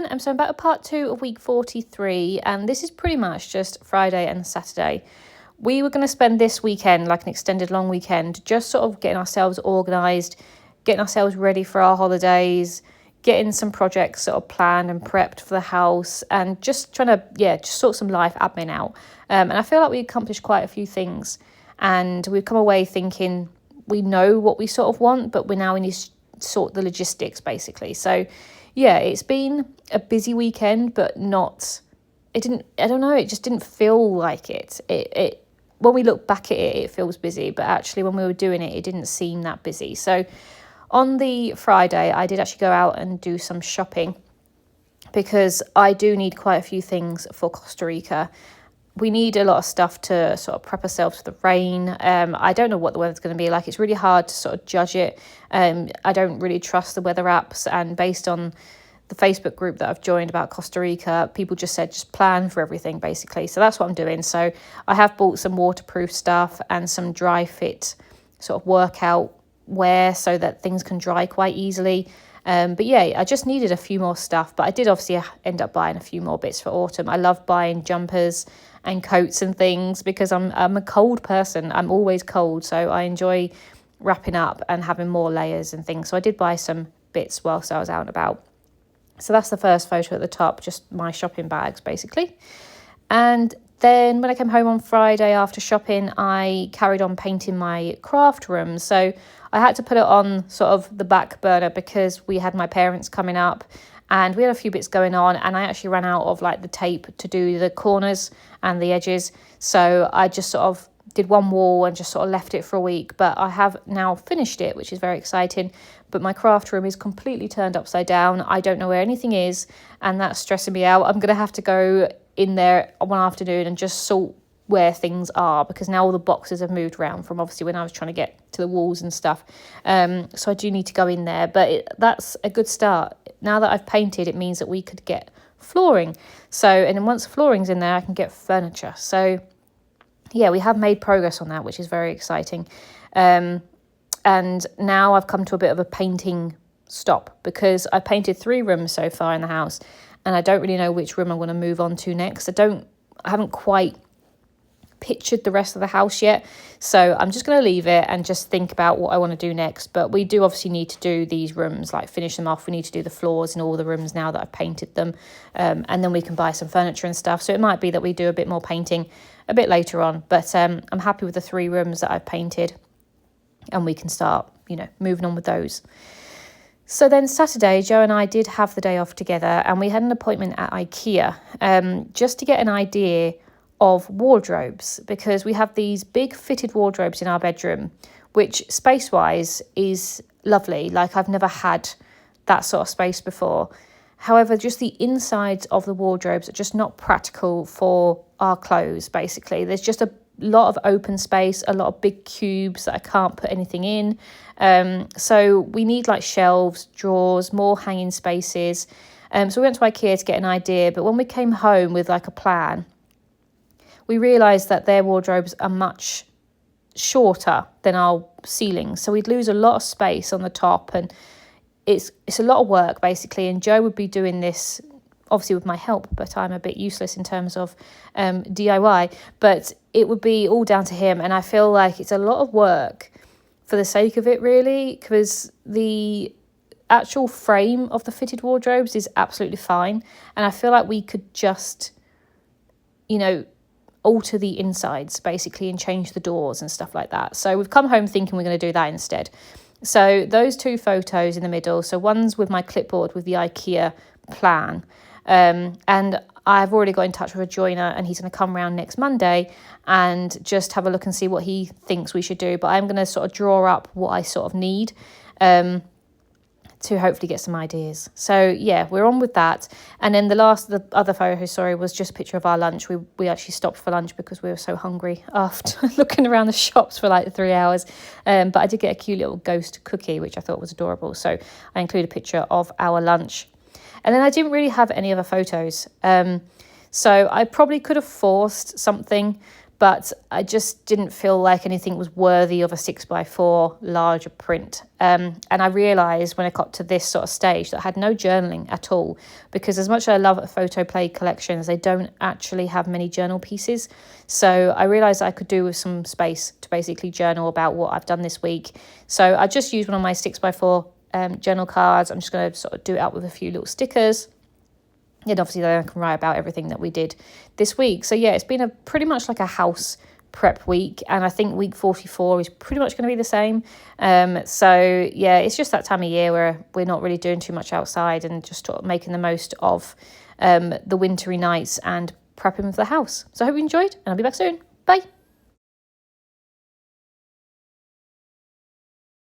everyone, so I'm back with part 2 of week 43, and this is pretty much just Friday and Saturday. We were going to spend this weekend, like an extended long weekend, just sort of getting ourselves organised, getting ourselves ready for our holidays, getting some projects sort of planned and prepped for the house, and just trying to, just sort some life admin out. And I feel like we accomplished quite a few things, and we've come away thinking we know what we sort of want, but we need to sort the logistics, basically. So it's been a busy weekend, but it just didn't feel like it. It when we look back at it, it feels busy, but actually when we were doing it, it didn't seem that busy. So on the Friday, I did actually go out and do some shopping because I do need quite a few things for Costa Rica. We need a lot of stuff to sort of prep ourselves for the rain. I don't know what the weather's going to be like. It's really hard to sort of judge it. I don't really trust the weather apps, and based on the Facebook group that I've joined about Costa Rica, people just said just plan for everything, basically. So that's what I'm doing. So I have bought some waterproof stuff and some dry fit sort of workout wear so that things can dry quite easily. I just needed a few more stuff, but I did obviously end up buying a few more bits for autumn. I love buying jumpers and coats and things because I'm a cold person. I'm always cold, so I enjoy wrapping up and having more layers and things. So I did buy some bits whilst I was out and about. So that's the first photo at the top, just my shopping bags basically. And then when I came home on Friday after shopping, I carried on painting my craft room. So I had to put it on sort of the back burner because we had my parents coming up and we had a few bits going on, and I actually ran out of like the tape to do the corners and the edges. So I just sort of did one wall and just sort of left it for a week, but I have now finished it, which is very exciting. But my craft room is completely turned upside down. I don't know where anything is, and that's stressing me out. I'm going to have to go in there one afternoon and just sort where things are, because now all the boxes have moved around from obviously when I was trying to get to the walls and stuff. So I do need to go in there, but that's a good start. Now that I've painted, it means that we could get flooring. And then once flooring's in there, I can get furniture. So we have made progress on that, which is very exciting. And now I've come to a bit of a painting stop because I painted 3 rooms so far in the house, and I don't really know which room I'm going to move on to next. I haven't quite pictured the rest of the house yet, so I'm just going to leave it and just think about what I want to do next. But we do obviously need to do these rooms, like finish them off. We need to do the floors in all the rooms now that I've painted them, and then we can buy some furniture and stuff. So it might be that we do a bit more painting a bit later on, but I'm happy with the 3 rooms that I've painted, and we can start moving on with those. So then Saturday, Joe and I did have the day off together, and we had an appointment at IKEA just to get an idea of wardrobes, because we have these big fitted wardrobes in our bedroom, which space-wise is lovely. Like, I've never had that sort of space before. However, just the insides of the wardrobes are just not practical for our clothes, basically. There's just a lot of open space, a lot of big cubes that I can't put anything in. So we need like shelves, drawers, more hanging spaces. So we went to IKEA to get an idea, but when we came home with like a plan, we realised that their wardrobes are much shorter than our ceilings. So we'd lose a lot of space on the top, and it's a lot of work basically. And Joe would be doing this obviously with my help, but I'm a bit useless in terms of DIY. But it would be all down to him, and I feel like it's a lot of work for the sake of it, really, because the actual frame of the fitted wardrobes is absolutely fine, and I feel like we could just, alter the insides basically and change the doors and stuff like that. So we've come home thinking we're going to do that instead. So those 2 photos in the middle, so one's with my clipboard with the IKEA plan, and I've already got in touch with a joiner, and he's going to come around next Monday and just have a look and see what he thinks we should do. But I'm going to sort of draw up what I sort of need to hopefully get some ideas. So we're on with that. And then the other photo, was just a picture of our lunch. We actually stopped for lunch because we were so hungry after looking around the shops for like 3 hours. But I did get a cute little ghost cookie, which I thought was adorable. So I include a picture of our lunch. And then I didn't really have any other photos. So I probably could have forced something, but I just didn't feel like anything was worthy of a 6x4 larger print. And I realised when I got to this sort of stage that I had no journaling at all, because as much as I love photo play collections, they don't actually have many journal pieces. So I realised I could do with some space to basically journal about what I've done this week. So I just used one of my 6x4 journal cards. I'm just going to sort of do it up with a few little stickers. And obviously then I can write about everything that we did this week. So yeah, it's been a pretty much like a house prep week, and I think week 44 is pretty much going to be the same. So yeah, it's just that time of year where we're not really doing too much outside and just sort of making the most of the wintry nights and prepping for the house. So I hope you enjoyed, and I'll be back soon. Bye.